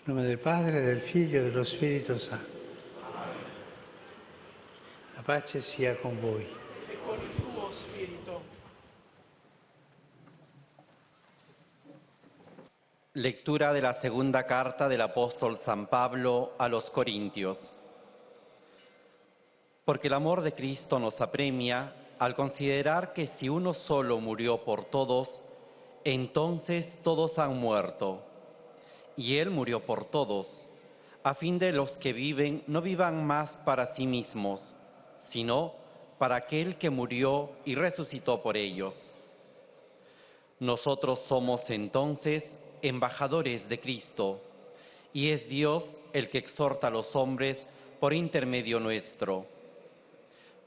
nome del Padre, del Figlio e dello Spirito Santo. La pace sia con voi. E con il tuo spirito. Lectura de la segunda carta del apóstol San Pablo a los Corintios. Porque el amor de Cristo nos apremia al considerar que si uno solo murió por todos, entonces todos han muerto. Y Él murió por todos, a fin de los que viven no vivan más para sí mismos, sino para aquel que murió y resucitó por ellos. Nosotros somos entonces embajadores de Cristo, y es Dios el que exhorta a los hombres por intermedio nuestro.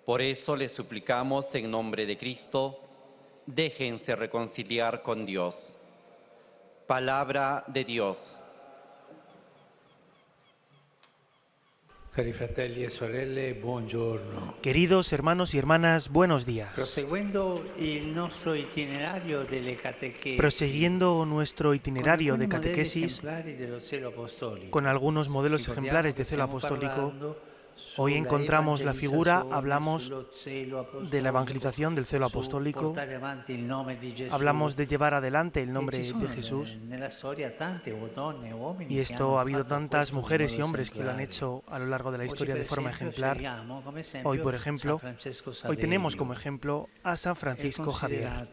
Por eso les suplicamos en nombre de Cristo, déjense reconciliar con Dios. Palabra de Dios. Cari fratelli e sorelle, buongiorno. Queridos hermanos y hermanas, buenos días. Proseguendo il nostro itinerario delle catechesi. Prosiguiendo nuestro itinerario de catequesis con algunos modelos ejemplares de celo apostólico, hoy encontramos la figura, hablamos de la evangelización del celo apostólico, hablamos de llevar adelante el nombre de Jesús, y esto ha habido tantas mujeres y hombres que lo han hecho a lo largo de la historia de forma ejemplar. Hoy, por ejemplo, hoy tenemos como ejemplo a San Francisco Javier,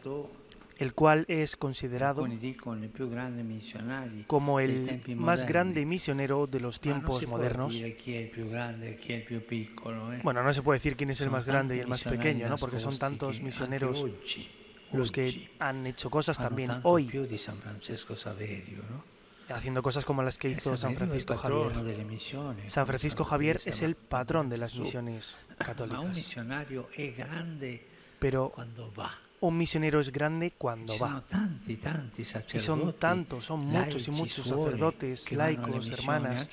el cual es considerado como el más grande misionero de los tiempos modernos. Bueno, no se puede decir quién es el más grande y el más pequeño, ¿no? Porque son tantos misioneros los que han hecho cosas también hoy, haciendo cosas como las que hizo San Francisco Javier. San Francisco Javier es el patrón de las misiones católicas. Pero un misionero es grande cuando va. Y son tantos, son muchos y muchos sacerdotes, laicos, hermanas,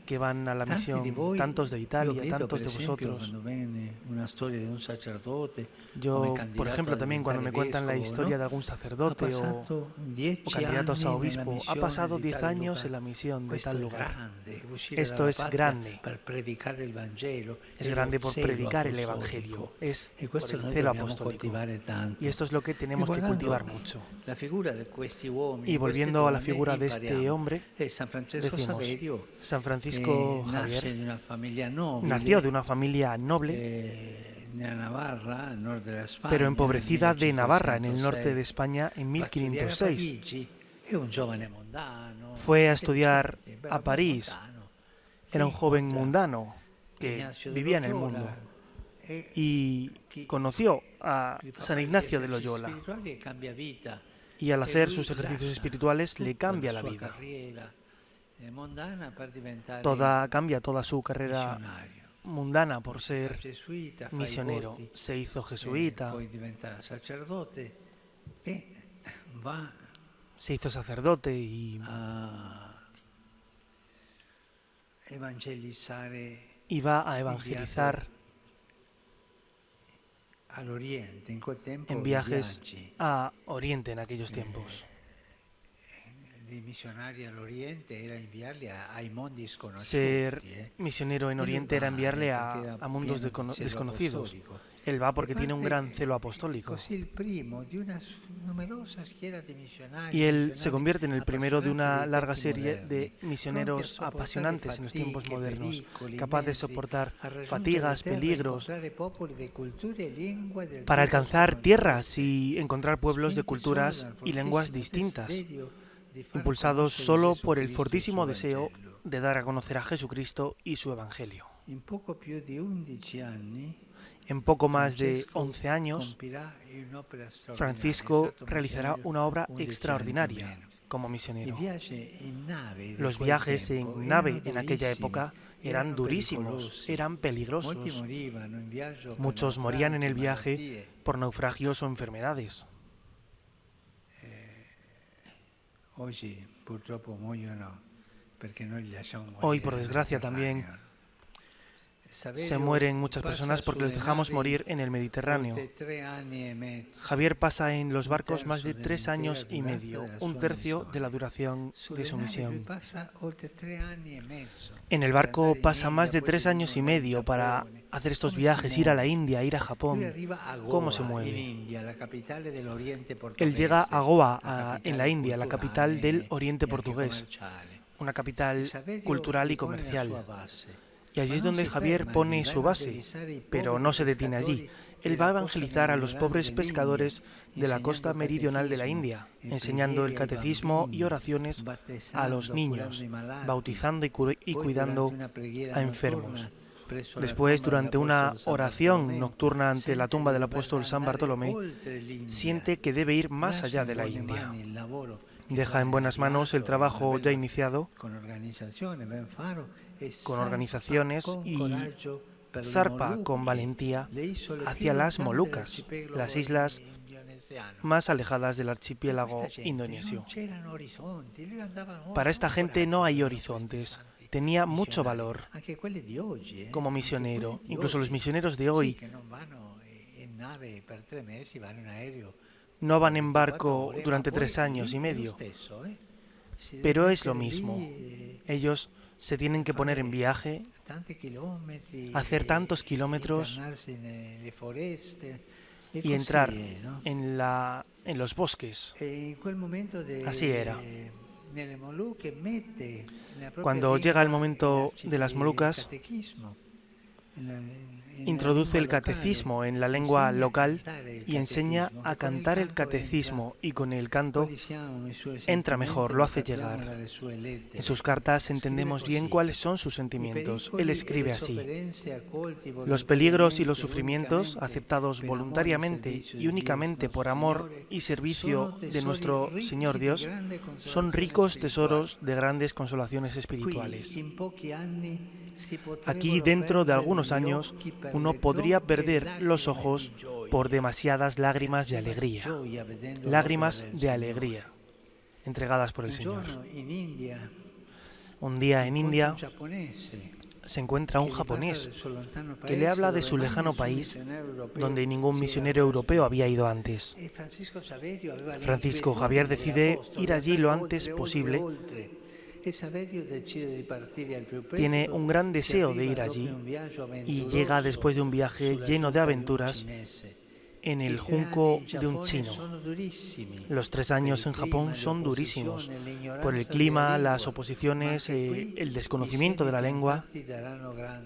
que van a la misión, tantos de Italia, tantos de vosotros. Yo, por ejemplo, también cuando me cuentan la historia de algún sacerdote o candidatos a obispo, ha pasado 10 años en la misión de tal lugar. Esto es grande. Es grande por predicar el Evangelio. Es por el celo apostólico. Y esto es lo que tenemos que cultivar mucho. Y volviendo a la figura de este hombre, decimos, San Francisco Javier nació de una familia noble, pero empobrecida de Navarra, en el norte de España, en 1506. Fue a estudiar a París. Era un joven mundano que vivía en el mundo y conoció a San Ignacio de Loyola, y al hacer sus ejercicios espirituales le cambia la vida. Cambia toda su carrera mundana por ser misionero. Se hizo jesuita, se hizo sacerdote y va a evangelizar en viajes a Oriente en aquellos tiempos. Ser misionero en Oriente era enviarle a mundos desconocidos. Él va porque tiene un gran celo apostólico. Y él se convierte en el primero de una larga serie de misioneros apasionantes en los tiempos modernos, capaz de soportar fatigas, peligros, para alcanzar tierras y encontrar pueblos de culturas y lenguas distintas, impulsados solo por el fortísimo deseo de dar a conocer a Jesucristo y su Evangelio. En poco más de 11 años, Francisco realizará una obra extraordinaria como misionero. Los viajes en nave en aquella época eran durísimos, eran peligrosos. Muchos morían en el viaje por naufragios o enfermedades. Hoy, por desgracia, también Se mueren muchas personas porque los dejamos morir en el Mediterráneo. Javier pasa en los barcos más de 3 años y medio, un tercio de la duración de su misión. En el barco pasa más de 3 años y medio para hacer estos viajes, ir a la India, ir a Japón. ¿Cómo se mueve? Él llega a Goa, en la India, la capital del Oriente portugués, una capital cultural y comercial. Y allí es donde Javier pone su base, pero no se detiene allí. Él va a evangelizar a los pobres pescadores de la costa meridional de la India, enseñando el catecismo y oraciones a los niños, bautizando y cuidando a enfermos. Después, durante una oración nocturna ante la tumba del apóstol San Bartolomé, siente que debe ir más allá de la India. Deja en buenas manos el trabajo ya iniciado, con organizaciones, y zarpa con valentía hacia las Molucas, las islas más alejadas del archipiélago indonesio. Para esta gente no hay horizontes. Tenía mucho valor como misionero. Incluso los misioneros de hoy no van en barco durante 3 años y medio. Pero es lo mismo. Ellos se tienen que poner en viaje, hacer tantos kilómetros y entrar en los bosques. Así era. Cuando llega el momento de las Molucas, introduce el catecismo en la lengua local y enseña a cantar el catecismo, y con el canto entra mejor, lo hace llegar. En sus cartas entendemos bien cuáles son sus sentimientos. Él escribe así: los peligros y los sufrimientos, aceptados voluntariamente y únicamente por amor y servicio de nuestro Señor Dios, son ricos tesoros de grandes consolaciones espirituales. Aquí, dentro de algunos años, uno podría perder los ojos por demasiadas lágrimas de alegría, entregadas por el Señor. Un día en India se encuentra un japonés que le habla de su lejano país, donde ningún misionero europeo había ido antes. Francisco Javier decide ir allí lo antes posible. Tiene un gran deseo de ir allí y llega después de un viaje lleno de aventuras en el junco de un chino. Los 3 años en Japón son durísimos por el clima, las oposiciones, el desconocimiento de la lengua,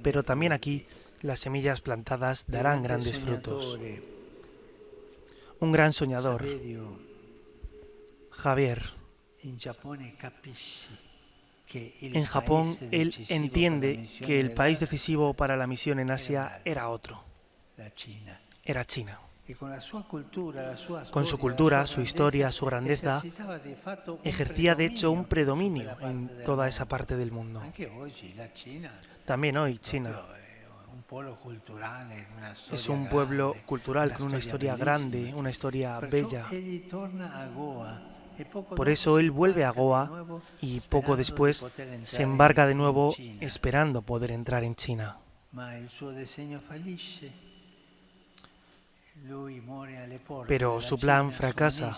pero también aquí las semillas plantadas darán grandes frutos. Un gran soñador, Javier. En Japón, él entiende que el país decisivo para la misión en Asia era otro, era China. Con su cultura, su historia, su grandeza, ejercía de hecho un predominio en toda esa parte del mundo. También hoy China es un pueblo cultural con una historia grande, una historia bella. Por eso él vuelve a Goa y poco después se embarca de nuevo esperando poder entrar en China. Pero su plan fracasa.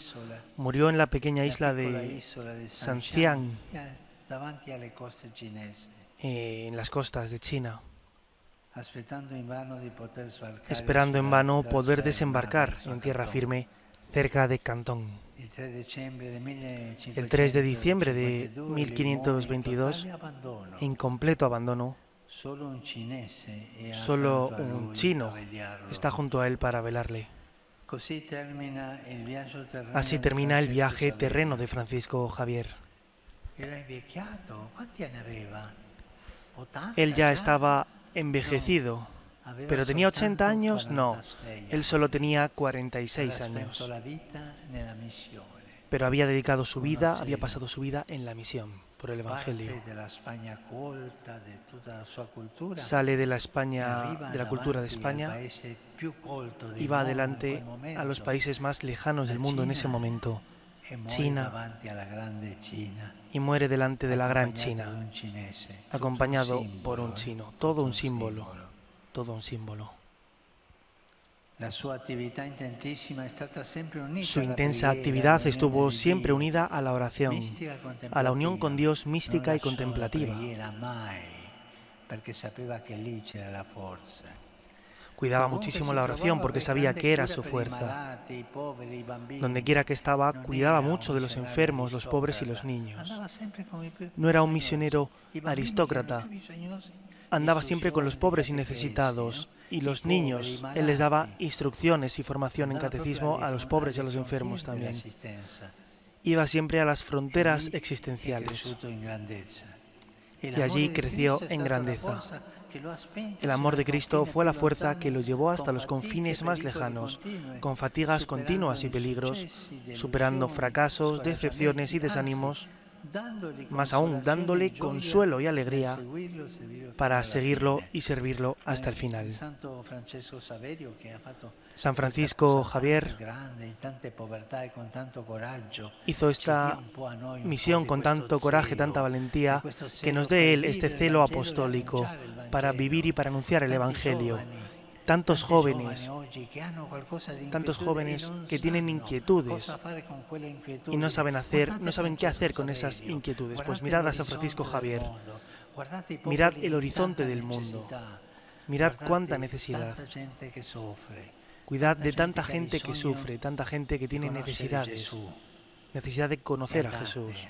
Murió en la pequeña isla de Sanxiang, en las costas de China, esperando en vano poder desembarcar en tierra firme cerca de Cantón. El 3 de diciembre de 1522, en completo abandono, solo un chino está junto a él para velarle. Así termina el viaje terreno de Francisco Javier. Él ya estaba envejecido, pero tenía 80 años, no, él solo tenía 46 años. Pero había dedicado su vida, había pasado su vida en la misión por el Evangelio. Sale de la España, de la cultura de España, y va adelante a los países más lejanos del mundo en ese momento, China, y muere delante de la gran China, acompañado por un chino, todo un símbolo. todo un símbolo. Su intensa actividad estuvo siempre unida a la oración, a la unión con Dios mística y contemplativa. Cuidaba muchísimo la oración porque sabía que era su fuerza. Donde quiera que estaba, cuidaba mucho de los enfermos, los pobres y los niños. No era un misionero aristócrata. Andaba siempre con los pobres y necesitados. Y los niños, él les daba instrucciones y formación en catecismo a los pobres y a los enfermos también. Iba siempre a las fronteras existenciales. Y allí creció en grandeza. El amor de Cristo fue la fuerza que lo llevó hasta los confines más lejanos, con fatigas continuas y peligros, superando fracasos, decepciones y desánimos, más aún dándole consuelo y alegría para seguirlo y servirlo hasta el final. San Francisco Javier hizo esta misión con tanto coraje, tanta valentía, que nos dé Él este celo apostólico para vivir y para anunciar el Evangelio. Tantos jóvenes que tienen inquietudes y no saben qué hacer con esas inquietudes. Pues mirad a San Francisco Javier, mirad el horizonte del mundo, mirad cuánta necesidad. Cuidad de tanta gente que sufre, tanta gente que tiene necesidades, necesidad de conocer a Jesús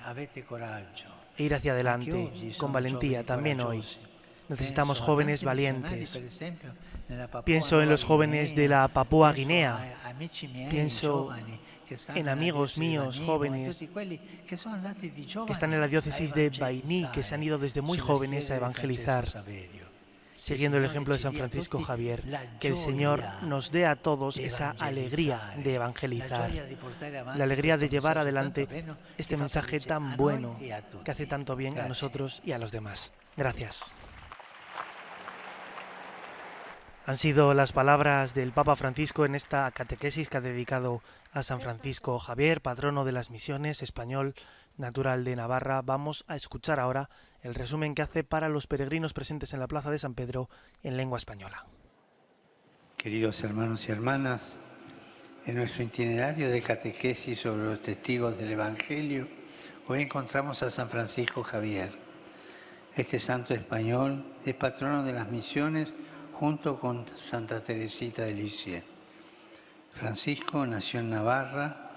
e ir hacia adelante con valentía también hoy. Necesitamos jóvenes valientes. Pienso en los jóvenes de la Papúa Guinea. Pienso en amigos míos jóvenes que están en la diócesis de Bainí, que se han ido desde muy jóvenes a evangelizar, siguiendo el ejemplo de San Francisco Javier. Que el Señor nos dé a todos esa alegría de evangelizar, la alegría de llevar adelante este mensaje tan bueno que hace tanto bien a nosotros y a los demás. Gracias. Han sido las palabras del Papa Francisco en esta catequesis que ha dedicado a San Francisco Javier, patrono de las misiones, español, natural de Navarra. Vamos a escuchar ahora el resumen que hace para los peregrinos presentes en la Plaza de San Pedro en lengua española. Queridos hermanos y hermanas, en nuestro itinerario de catequesis sobre los testigos del Evangelio, hoy encontramos a San Francisco Javier. Este santo español es patrono de las misiones junto con Santa Teresita de Lisieux. Francisco nació en Navarra,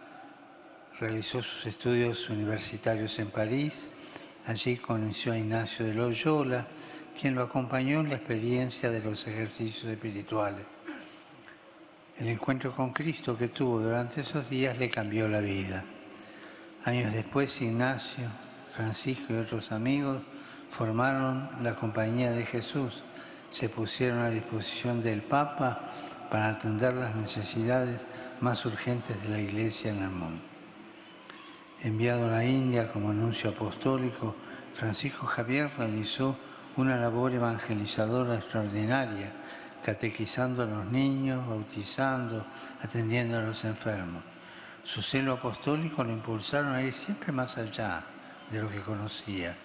realizó sus estudios universitarios en París. Allí conoció a Ignacio de Loyola, quien lo acompañó en la experiencia de los ejercicios espirituales. El encuentro con Cristo que tuvo durante esos días le cambió la vida. Años después, Ignacio, Francisco y otros amigos formaron la Compañía de Jesús. Se pusieron a disposición del Papa para atender las necesidades más urgentes de la Iglesia en el mundo. Enviado a la India como nuncio apostólico, Francisco Javier realizó una labor evangelizadora extraordinaria, catequizando a los niños, bautizando, atendiendo a los enfermos. Su celo apostólico lo impulsaron a ir siempre más allá de lo que conocía,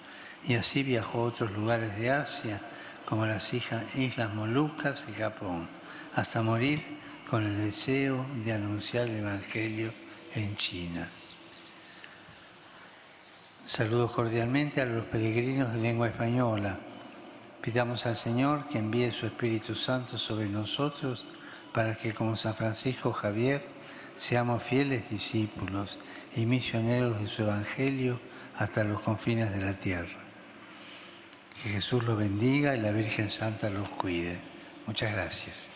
y así viajó a otros lugares de Asia, como las Islas Molucas y Japón, hasta morir con el deseo de anunciar el Evangelio en China. Saludo cordialmente a los peregrinos de lengua española. Pidamos al Señor que envíe su Espíritu Santo sobre nosotros para que, como San Francisco Javier, seamos fieles discípulos y misioneros de su Evangelio hasta los confines de la tierra. Que Jesús los bendiga y la Virgen Santa los cuide. Muchas gracias.